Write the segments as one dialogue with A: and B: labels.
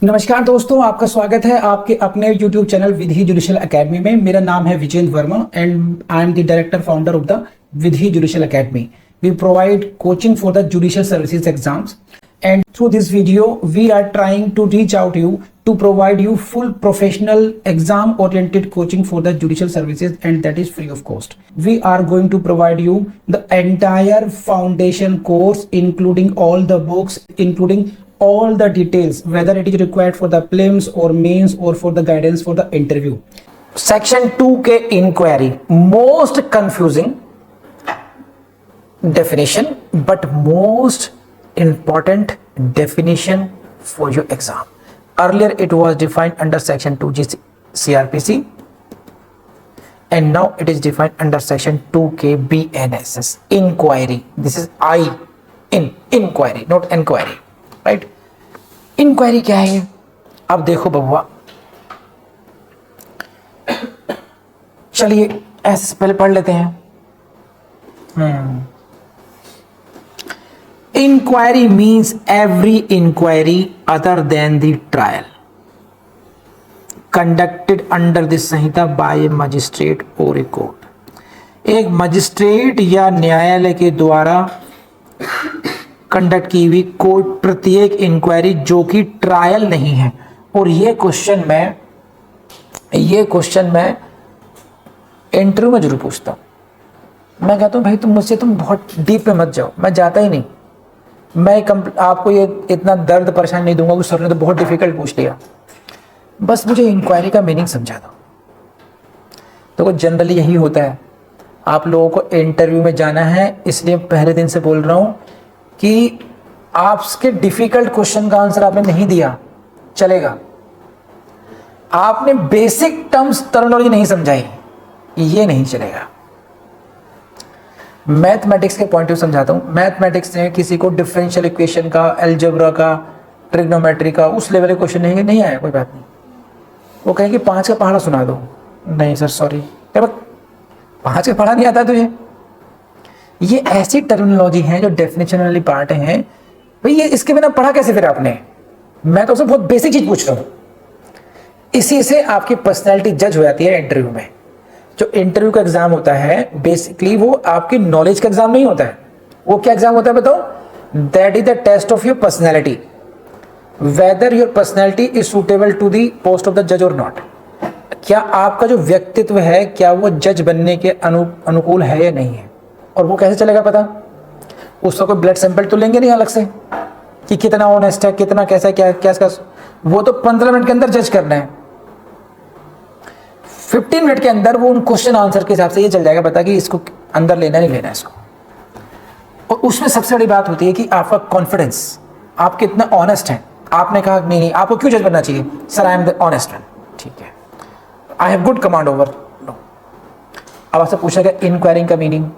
A: नमस्कार दोस्तों, आपका स्वागत है आपके अपने YouTube channel Vidhi judicial academy में। मेरा नाम है Vijendra Verma and I am the director founder of the Vidhi judicial academy. We provide coaching for the judicial services exams, and through this video we are trying to reach out to you to provide you full professional exam oriented coaching for the judicial services, and that is free of cost. We are going to provide you the entire foundation course including all the books, including all the details, whether it is required for the prelims or mains or for the guidance for the interview. Section 2 inquiry, most confusing definition but most important definition for your exam. Earlier it was defined under section 2G CRPC and now it is defined under section 2K BNSS. Inquiry, this is in inquiry, not enquiry, right? Inquiry क्या है? अब देखो बबुआ, चलिए ऐसे पहले पढ़ लेते हैं। Inquiry means every inquiry other than the trial conducted under the Samhita by a magistrate or a court. एक मजिस्ट्रेट या न्यायालय के द्वारा कंडक्ट की हुई कोई प्रत्येक इंक्वायरी जो कि ट्रायल नहीं है। और ये क्वेश्चन मैं इंटरव्यू में जरूर पूछता हूँ। मैं कहता हूँ भाई तुम बहुत डीप में मत जाओ, मैं जाता ही नहीं। मैं आपको ये इतना दर्द परेशान नहीं दूंगा कि सर ने तो बहुत डिफिकल्ट पूछ लिया, बस मुझे इंक्वायरी का मीनिंग समझा दो। तो जनरली यही होता है, आप लोगों को इंटरव्यू में जाना है, इसलिए पहले दिन से बोल रहा हूं कि आपके डिफिकल्ट क्वेश्चन का आंसर आपने नहीं दिया चलेगा, आपने बेसिक टर्म्स टर्मिनोलॉजी नहीं समझाई, ये नहीं चलेगा। मैथमेटिक्स के पॉइंट ऑफ समझाता हूँ। मैथमेटिक्स में किसी को डिफरेंशियल इक्वेशन का, अलजेब्रा का, ट्रिग्नोमेट्री का उस लेवल के क्वेश्चन नहीं आया, कोई बात नहीं। वो कहेंगे 5 का पहाड़ा सुना दो, नहीं सर सॉरी, 5 का पहाड़ा नहीं आता तुझे। ये ऐसी टर्मिनोलॉजी है जो डेफिनेशन वाली पार्ट है भाई, ये इसके बिना पढ़ा कैसे फिर आपने? मैं तो उससे बहुत बेसिक चीज पूछ रहा हूँ। इसी से आपकी पर्सनैलिटी जज हो जाती है इंटरव्यू में। जो इंटरव्यू का एग्जाम होता है बेसिकली वो आपकी नॉलेज का एग्जाम नहीं होता है। वो क्या एग्जाम होता है बताओ? That is the test of your personality, whether your personality is suitable to the post of the जज और नॉट। क्या आपका जो व्यक्तित्व है क्या वो जज बनने के अनुकूल है या नहीं है। और वो कैसे चलेगा पता? उसका कोई ब्लड सैंपल तो लेंगे नहीं अलग से कि कितना ऑनेस्ट है, कितना कैसा क्या इसका, वो तो 15 मिनट के अंदर जज करना है। 15 मिनट के अंदर वो उन क्वेश्चन आंसर के हिसाब से ये चल जाएगा पता कि इसको अंदर लेना नहीं लेना इसको। और उसमें सबसे बड़ी बात होती है कि आपका कॉन्फिडेंस, आप कितना ऑनेस्ट हैं। आपने कहा नहीं आपको क्यों जज बनना चाहिए? Sir I am the honest man, ठीक है, I have good command over. No, अब आपसे पूछा गया इंक्वायरिंग का मीनिंग।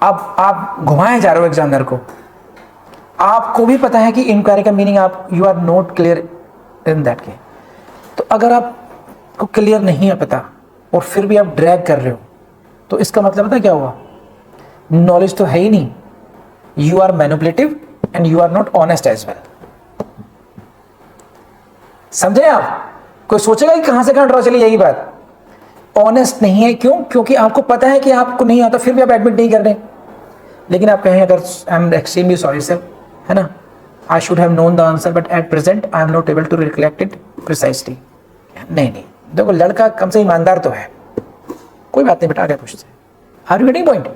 A: अब आप घुमाए जा रहे हो एग्जामिनर को, आपको भी पता है कि इंक्वायरी का मीनिंग आप you are not clear in that के। तो अगर आपको क्लियर नहीं है पता और फिर भी आप ड्रैग कर रहे हो तो इसका मतलब पता क्या हुआ? नॉलेज तो है ही नहीं, you are manipulative and you are not honest as well. समझे आप? कोई सोचेगा कि कहां से कहां ड्रॉ चली जाएगी बात। ऑनेस्ट नहीं है, क्यों? क्योंकि आपको पता है कि आपको नहीं आता फिर भी आप एडमिट नहीं कर रहे। लेकिन आप कहें अगर I am extremely sorry sir, है ना, I should have known the answer but at present I am not able to recollect it precisely. नहीं देखो, लड़का कम से ईमानदार तो है, कोई बात नहीं बेटा आगे पूछते। Are you getting point?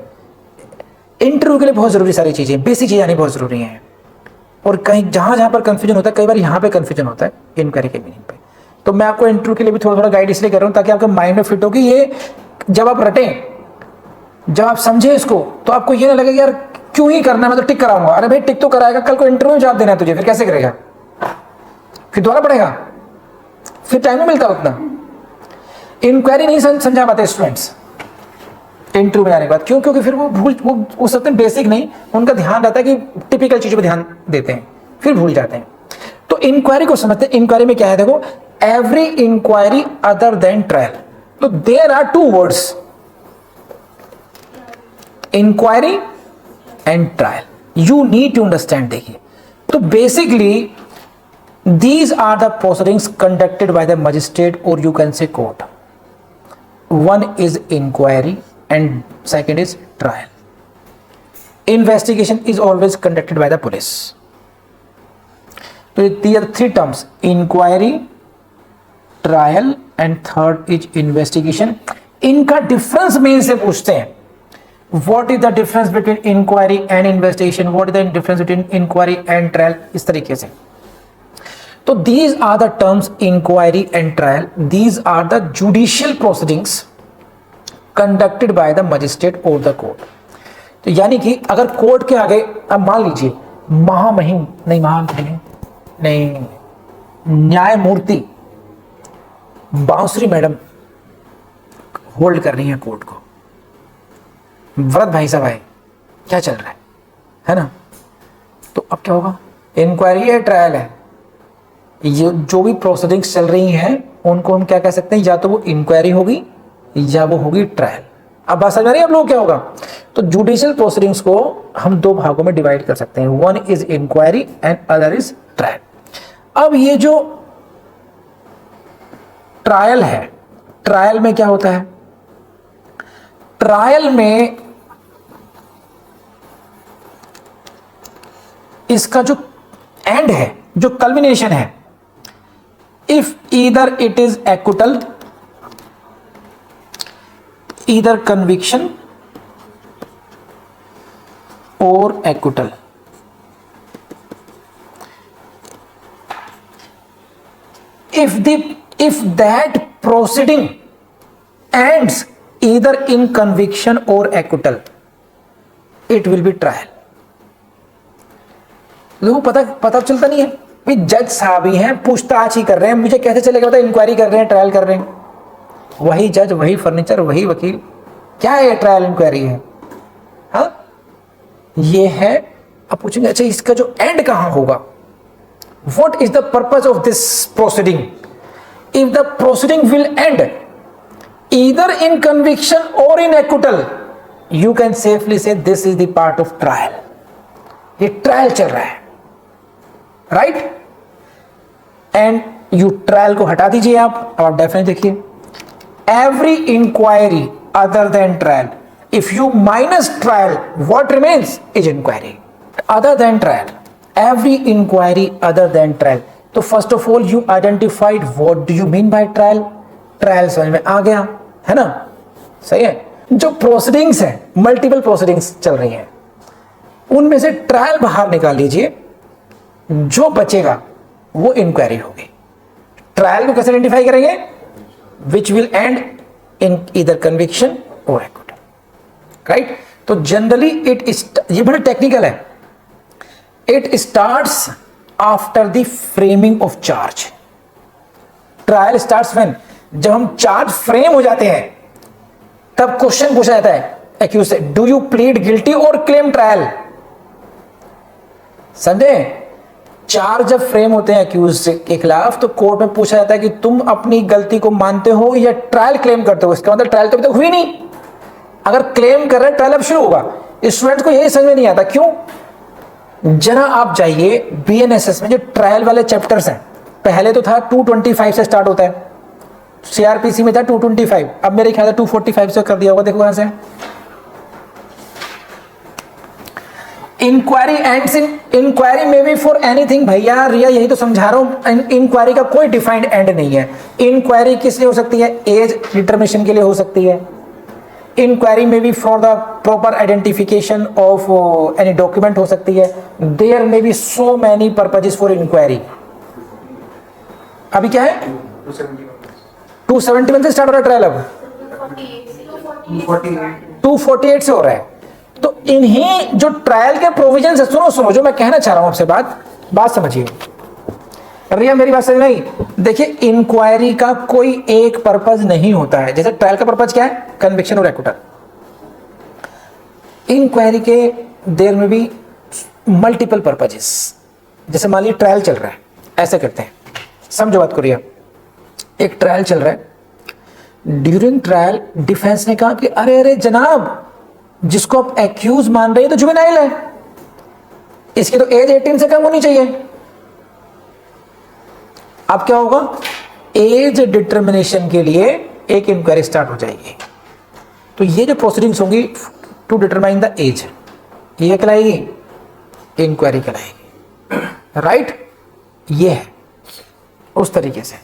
A: Interview के लिए बहुत जरूरी सारी चीजें, बेसिक चीजें आनी बहुत जरूरी हैं। और कहीं जहां पर कंफ्यूजन होता है, कई बार यहाँ पे कंफ्यूजन होता है इंक्वायरी के मीनिंग पे। तो मैं आपको इंटरव्यू के लिए भी थोड़ा गाइड इसलिए कर रहा हूँ ताकि आपके माइंड में फिट हो कि ये जब आप रटें, जब आप समझे इसको, तो आपको ये ना लगे यार क्यों ही करना है, मैं तो टिक कराऊंगा। अरे भाई टिक तो कराएगा, कल को इंटरव्यू में जवाब देना है तुझे, फिर कैसे करेगा? फिर दोबारा पढ़ेगा, फिर टाइम नहीं मिलता उतना। इंक्वायरी नहीं समझा पाते स्टूडेंट्स इंटरव्यू में आने के बाद। क्यों? क्योंकि फिर वो सकते बेसिक नहीं, उनका ध्यान रहता है कि टिपिकल चीजों पर ध्यान देते हैं, फिर भूल जाते हैं। तो इंक्वायरी को समझते हैं। इंक्वायरी में क्या है देखो, every inquiry other than trial. तो there are 2 words, inquiry and trial. You need to understand. देखिए तो basically These are the proceedings conducted by the magistrate, or you can say court. One is inquiry and second is trial. Investigation is always conducted by the police. So these are three terms: inquiry, trial and third is investigation. इनका difference main से पूछते हैं. What is the difference between inquiry and investigation? What is the difference between inquiry and trial? इस तरीके से. तो these are the terms inquiry and trial. These are the judicial proceedings conducted by the magistrate or the court. तो यानी कि अगर court के आगे अब मान लीजिए महामहिम नहीं न्यायमूर्ति बांसुरी मैडम होल्ड कर रही है कोर्ट को. व्रत भाई साहब आए, क्या चल रहा है ना? तो अब क्या होगा? इंक्वायरी है, ट्रायल है. ये जो भी प्रोसीडिंग्स चल रही हैं उनको हम क्या कह सकते हैं? या तो वो इंक्वायरी होगी या वो होगी ट्रायल. अब बात समझ रही है आप लोग क्या होगा? तो जुडिशियल प्रोसीडिंग्स को हम दो भागों में डिवाइड कर सकते हैं. One is inquiry and other is trial. अब ये जो ट्रायल है, ट्रायल में क्या होता है? ट्रायल में इसका जो एंड है, जो कल्मिनेशन है, if either it is acquittal, either conviction और acquittal. if that proceeding ends either in conviction or acquittal, it will be trial. लोगों को पता चलता नहीं है भाई, जज साहब ही हैं, पूछताछ ही कर रहे हैं, मुझे कैसे चलेगा पता? इंक्वायरी कर रहे हैं, ट्रायल कर रहे हैं. वही जज, वही फर्नीचर, वही वकील. क्या है ट्रायल इंक्वायरी है? हाँ ये है. अब पूछेंगे अच्छा इसका जो एंड कहां होगा? What is the purpose of this proceeding? If the proceeding will end either in conviction or in acquittal, you can safely say this is the part of trial. ये ट्रायल चल रहा है, राइट? एंड यू ट्रायल को हटा दीजिए आप. अब आप डेफिनेटली देखिए, every inquiry other than trial, if you minus trial what remains is inquiry. Other than trial, every inquiry other than trial. तो first of all you identified what do you mean by trial. Trial समझ में आ गया है ना? सही है. जो proceedings है, मल्टीपल प्रोसीडिंग्स चल रही हैं, उनमें से ट्रायल बाहर निकाल लीजिए, जो बचेगा वो इंक्वायरी होगी. ट्रायल को कैसे आइडेंटिफाई करेंगे? Which will and in either conviction और एक्विटल, राइट? तो जनरली ये बड़ा टेक्निकल है. It starts after the framing of charge. Trial starts when? जब हम चार्ज फ्रेम हो जाते हैं तब क्वेश्चन पूछा जाता है एक्यूज से, डू यू प्लीड गिल्टी और क्लेम ट्रायल. समझे? चार्ज जब फ्रेम होते हैं एक्यूज के खिलाफ तो कोर्ट में पूछा जाता है कि तुम अपनी गलती को मानते हो या ट्रायल क्लेम करते हो. इसका मतलब ट्रायल तो अभी तक हुई नहीं. अगर क्लेम कर रहे हैं ट्रायल अब शुरू होगा. स्टूडेंट को यही समझ में नहीं आता. क्यों? जरा आप जाइए बीएनएसएस में जो ट्रायल वाले चैप्टर्स हैं, पहले तो था 225 से स्टार्ट होता है, सीआरपीसी में था 225, अब मेरे ख्याल से 245 से कर दिया होगा. देखो कहां से. इंक्वायरी एंड्स इन, इंक्वायरी में बी फॉर एनीथिंग. भैया रिया यही तो समझा रहा हूं, इंक्वायरी का कोई डिफाइंड एंड नहीं है. इंक्वायरी किस लिए हो सकती है? एज डिटर्मिनेशन के लिए हो सकती है. इंक्वायरी में भी for the proper identification of any document हो सकती है. There may be so many purposes for inquiry. अभी क्या है? 271 से स्टार्ट हो रहा है ट्रायल, अब 248 से हो रहा है. तो इन्हीं जो ट्रायल के प्रोविजन है, सुनो जो मैं कहना चाह रहा हूं आपसे, बात समझिए. रिया मेरी बात समझ नहीं? देखिए इंक्वायरी का कोई एक पर्पज नहीं होता है. जैसे ट्रायल का पर्पज क्या है? कन्विक्शन और एक्विटल. इंक्वायरी के देर में भी मल्टीपल पर्पजेस. जैसे मान लीजिए ट्रायल चल रहा है, ऐसे करते हैं, समझो बात को रिया. एक ट्रायल चल रहा है, ड्यूरिंग ट्रायल डिफेंस ने कहा कि अरे जनाब, जिसको आप एक्यूज मान रहे हैं तो जुवेनाइल है, इसकी तो एज 18 से कम होनी चाहिए. अब क्या होगा, एज डिटर्मिनेशन के लिए एक इंक्वायरी स्टार्ट हो जाएगी। तो ये जो प्रोसीडिंग्स होंगी टू डिटरमाइन द एज, ये कहलाएगी इंक्वायरी कहलाएगी, राइट। ये है उस तरीके से।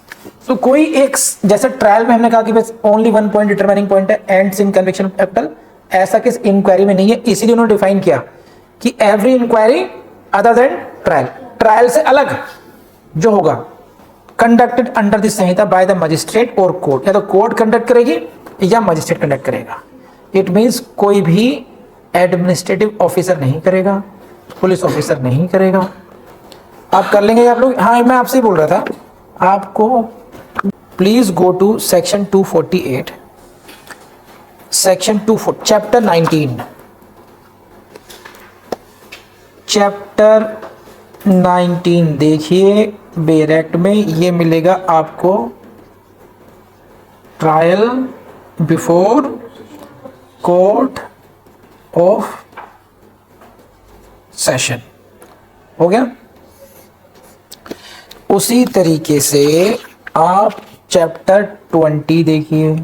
A: तो कोई एक, जैसे ट्रायल में हमने कहा कि बस only one point determining point है, एंड्स इन कन्विक्शन कैपिटल, ऐसा किस इंक्वायरी में नहीं है। इसीलिए उन्होंने डिफाइन किया कि every inquiry other than trial, trial से अलग जो होगा, conducted under the Sanhita by the magistrate और कोर्ट, या तो कोर्ट कंडक्ट करेगी या मजिस्ट्रेट कंडक्ट करेगा। इट मींस कोई भी एडमिनिस्ट्रेटिव ऑफिसर नहीं करेगा, पुलिस ऑफिसर नहीं करेगा। आप कर लेंगे आप लोग? हाँ, मैं आपसे ही बोल रहा था, आपको please go to section 248, section 2 chapter 19, chapter 19 देखिए बेयर एक्ट में, ये मिलेगा आपको trial before court of session. हो गया। उसी तरीके से आप चैप्टर 20 देखिए,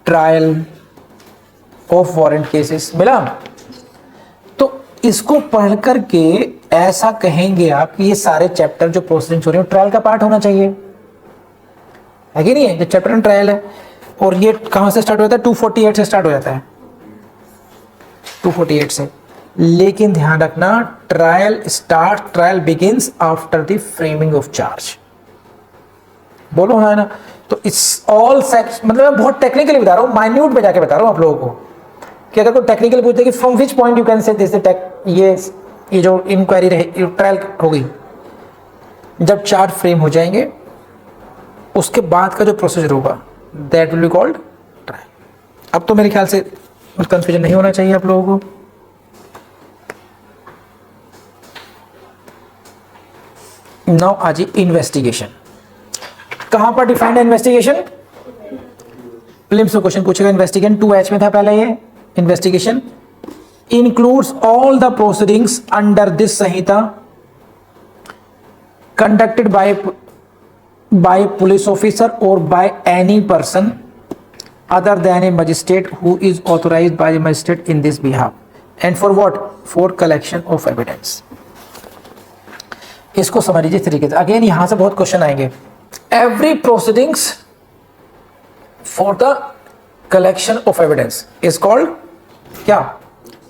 A: ट्रायल ऑफ वारंट केसेस, मिला। तो इसको पढ़ करके ऐसा कहेंगे आप कि ये सारे चैप्टर जो प्रोसीडिंग्स हो रहे हैं ट्रायल का पार्ट होना चाहिए, है कि नहीं है। जो चैप्टर में ट्रायल है, और ये कहां से स्टार्ट होता है, 248 से स्टार्ट हो जाता है, 248 से। लेकिन ध्यान रखना, trial begins after the framing of charge. बोलो हाँ ना। तो इट्स ऑल सेक्स, मतलब मैं बहुत टेक्निकली बता रहा हूँ, माइन्यूट में जाके बता रहा हूँ आप लोगों को, कि अगर कोई टेक्निकल पूछते कि from which point you can say this ये जो इंक्वायरी रहे, ट्रायल हो गई, जब चार्ज फ्रेम हो जाएंगे उसके बाद का जो प्रोसीजर होगा that will be called trial. अब तो मेरे ख्याल से कंफ्यूजन नहीं होना चाहिए आप लोगों को। नाउ आज इन्वेस्टिगेशन, कहां पर डिफाइंड है इन्वेस्टिगेशन? प्रीलिम्स में क्वेश्चन पूछेगा इन्वेस्टिगेशन, 2H में था पहले। ये investigation includes all the proceedings under this Samhita conducted by police officer or by any person other than a magistrate who is authorized by the magistrate in this behalf and for what? For collection of evidence। इसको समझ लीजिए इस तरीके से। Again यहां से बहुत question आएंगे। Every proceedings for the collection of evidence is called क्या?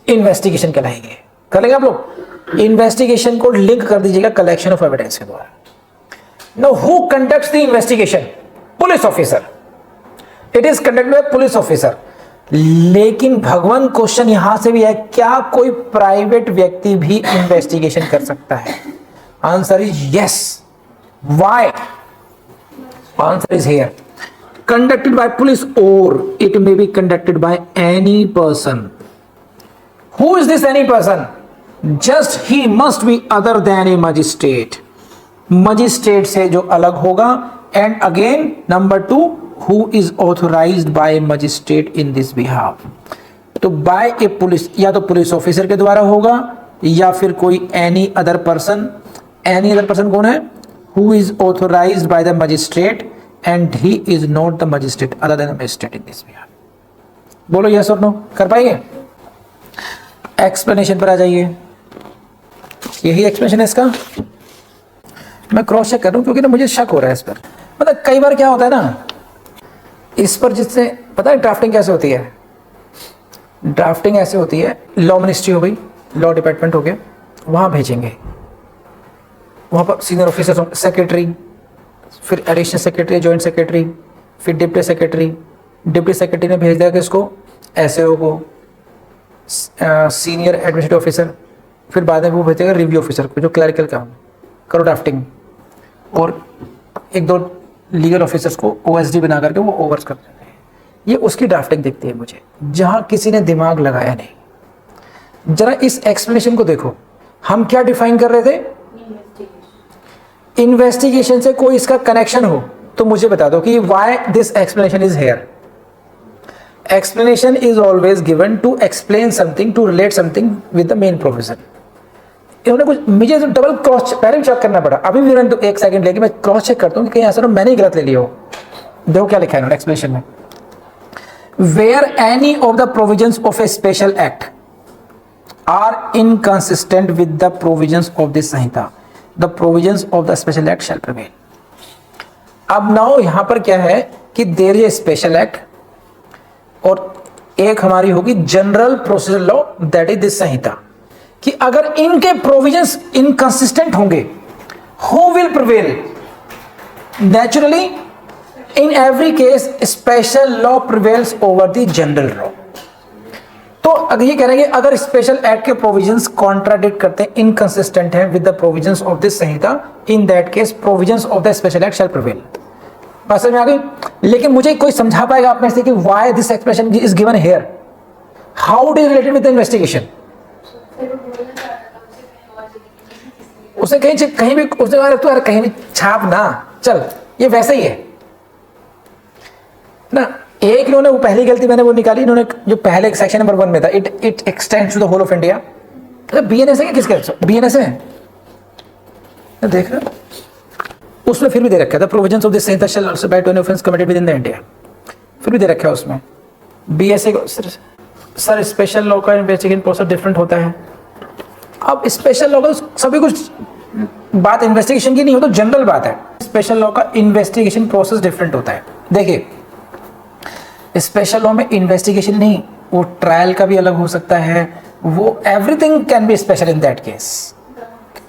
A: इन्वेस्टिगेशन कहलाएंगे। कर लेंगे आप लोग? इन्वेस्टिगेशन को लिंक कर दीजिएगा कलेक्शन ऑफ एविडेंस के द्वारा। Now who conducts the investigation? Police officer. It is conducted by police officer. लेकिन भगवान क्वेश्चन यहां से भी है, क्या कोई प्राइवेट व्यक्ति भी इन्वेस्टिगेशन कर सकता है? Answer is yes. Why? Answer is here, conducted by police or it may be conducted by any person. Who is this any person? Just he must be other than a magistrate. Magistrate से जो अलग होगा, and again number 2, who is authorized by a magistrate in this behalf. तो by a police, या तो police officer के द्वारा होगा या फिर कोई any other person। any other person कौन है? Who is authorized by the magistrate and he is not the magistrate other than the magistrate in this behalf। बोलो yes or no, कर पाएंगे? एक्सप्लेनेशन पर आ जाइए। यही एक्सप्लेनेशन है इसका। मैं क्रॉस चेक कर रहा हूं क्योंकि ना मुझे शक हो रहा है इस पर। मतलब कई बार क्या होता है ना, इस पर जिससे पता है ड्राफ्टिंग कैसे होती है? ड्राफ्टिंग ऐसे होती है, लॉ मिनिस्ट्री हो गई, लॉ डिपार्टमेंट हो गया, वहां भेजेंगे, वहां पर सीनियर ऑफिसर, सेक्रेटरी, फिर एडिशनल सेक्रेटरी, जॉइंट सेक्रेटरी, फिर डिप्टी सेक्रेटरी। डिप्टी सेक्रेटरी ने भेज दिया किसको? एसएओ को, सीनियर एडमिनिस्ट्रेटिव ऑफिसर, फिर बाद में वो भेजेगा रिव्यू ऑफिसर को, जो क्लरिकल काम, करो ड्राफ्टिंग, और एक दो लीगल ऑफिसर्स को ओएसडी बना करके वो ओवर्स कर देते हैं। ये उसकी ड्राफ्टिंग दिखती है मुझे, जहां किसी ने दिमाग लगाया नहीं। जरा इस एक्सप्लेनेशन को देखो, हम क्या डिफाइन कर रहे थे? इन्वेस्टिगेशन से कोई इसका कनेक्शन हो तो मुझे बता दो कि why this explanation is here. Explanation is always given to explain something, to relate something with the main provision. इन्होंने कुछ मुझे डबल क्रॉस पहले भी चेक करना पड़ा, अभी भी तो एक सेकंड लेके मैं क्रॉस चेक करता हूँ कि कहीं ऐसा ना मैंने ही गलत ले लिया हो। देखो क्या लिखा है इन्होंने एक्सप्लेनेशन में, where any of the provisions of a special act are inconsistent with the provisions of this Sanhita the provisions of the special act shall prevail. अब नाउ यहां पर क्या है कि there is a special act और एक हमारी होगी general procedure law that is this Sanhita, कि अगर इनके प्रोविजंस इनकंसिस्टेंट होंगे, who will prevail? Naturally in every case special law prevails over the general law. तो अगर ये कह रहे हैं कि अगर स्पेशल एक्ट के प्रोविजंस कॉन्ट्राडिक्ट करते हैं, इनकंसिस्टेंट है with the provisions of this Samhita, in that case provisions of the special act shall prevail. बात समझ में आ गई? लेकिन मुझे कोई समझा पाएगा आप में से कि why this expression is given here, how it is related with the investigation? उसे कहीं भी उसने तो कहीं भी छाप ना चल, ये वैसे ही है ना। एक इन्होंने वो पहली गलती मैंने वो निकाली, इन्होंने जो पहले सेक्शन नंबर 1 में था, it extends to the whole of India. BNS है किसके? बीएनएस है, देख रहे उसमें फिर भी दे रखा था provisions of this Sanhita shall also apply to any offence committed within the India, फिर भी दे रखा है उसमें। बीएसए सर स्पेशल लॉ का इन्वेस्टिगेशन प्रोसेस डिफरेंट होता है। अब स्पेशल लॉ का सभी कुछ बात इन्वेस्टिगेशन की नहीं हो तो जनरल बात है, स्पेशल लॉ का इन्वेस्टिगेशन प्रोसेस डिफरेंट होता है। देखिए स्पेशल लॉ में इन्वेस्टिगेशन नहीं, वो ट्रायल का भी अलग हो सकता है, वो everything can be special in that case,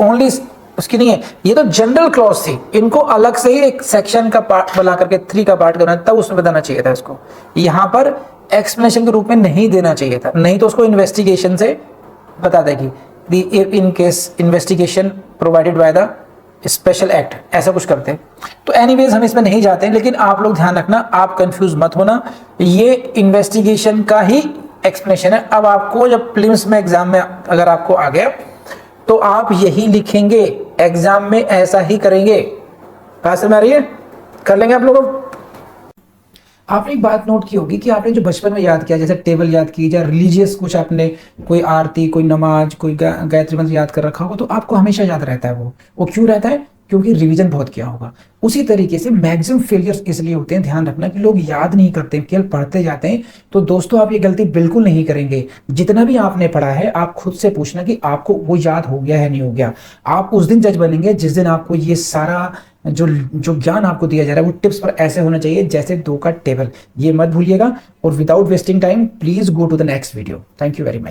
A: only उसकी नहीं है। ये तो जनरल क्लॉज थी, इनको अलग से ही एक सेक्शन का पार्ट बना करके 3 का पार्ट करना, तब उसमें बताना चाहिए था इसको, यहाँ पर एक्सप्लेनेशन के रूप में नहीं देना चाहिए था, नहीं तो उसको इन्वेस्टिगेशन से बता देगी in case investigation provided by the special act, ऐसा कुछ करते हैं। तो एनीवेज हम इसमें नहीं जाते हैं, लेकिन आप लोग ध्यान रखना, आप कंफ्यूज मत होना, ये इन्वेस्टिगेशन का ही एक्सप्लेनेशन है। अब आपको जब प्रीलिम्स में एग्जाम में अगर आपको आ गया तो आप यही लिखेंगे, एग्जाम में ऐसा ही करेंगे। बात समझ में आ रही है? कर लेंगे आप लोग। आपने एक बात नोट की होगी कि आपने जो बचपन में याद किया, जैसे टेबल याद की या रिलीजियस कुछ आपने कोई आरती, कोई नमाज, कोई गायत्री मंत्र याद कर रखा होगा, तो आपको हमेशा याद रहता है। वो क्यों रहता है? क्योंकि रिवीजन बहुत किया होगा। उसी तरीके से मैक्सिमम फेलियर्स इसलिए होते हैं, ध्यान रखना, कि लोग याद नहीं करते, केवल पढ़ते जाते हैं। तो दोस्तों आप ये गलती बिल्कुल नहीं करेंगे। जितना भी आपने पढ़ा है आप खुद से पूछना कि आपको वो याद हो गया है नहीं हो गया। आप उस दिन जज बनेंगे जिस दिन आपको ये सारा जो ज्ञान आपको दिया जा रहा है वो टिप्स पर ऐसे होना चाहिए जैसे 2 का टेबल। ये मत भूलिएगा। और without wasting time please go to the next video. Thank you very much.